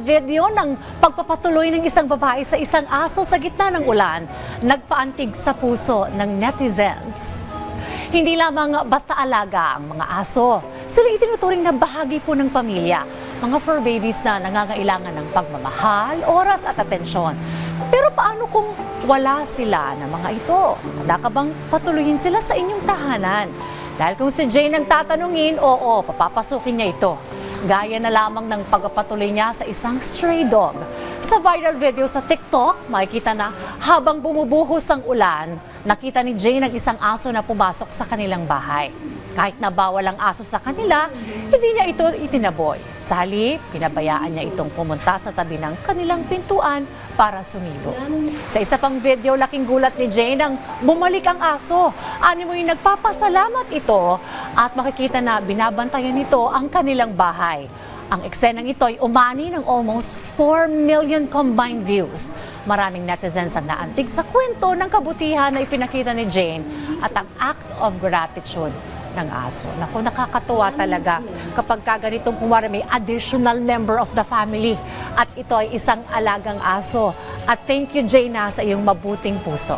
video ng pagpapatuloy ng isang babae sa isang aso sa gitna ng ulan, nagpaantig sa puso ng netizens. Hindi lamang basta alaga ang mga aso, sila itinuturing na bahagi po ng pamilya, mga fur babies na nangangailangan ng pagmamahal, oras at atensyon. Pero paano kung wala sila ng mga ito? Handa ka bang patuloyin sila sa inyong tahanan? Dahil kung si Jane ang tatanungin, oo, papapasukin niya ito. Gaya na lamang ng pagpapatuloy niya sa isang stray dog. Sa viral video sa TikTok, makikita na habang bumubuhos ang ulan, nakita ni Jane ang isang aso na pumasok sa kanilang bahay. Kahit na bawal ang aso sa kanila, hindi niya ito itinaboy. Sa halip, pinabayaan niya itong pumunta sa tabi ng kanilang pintuan para sumilo. Sa isa pang video, laking gulat ni Jane nang bumalik ang aso. Animoy nagpapasalamat ito at makikita na binabantayan nito ang kanilang bahay. Ang eksenang ito ay umani ng almost 4 million combined views. Maraming netizens ang naantig sa kwento ng kabutihan na ipinakita ni Jane at ang act of gratitude ng aso. Naku, nakakatuwa talaga kapag ganitong kumwari may additional member of the family at ito ay isang alagang aso. At thank you, Jane, sa iyong mabuting puso.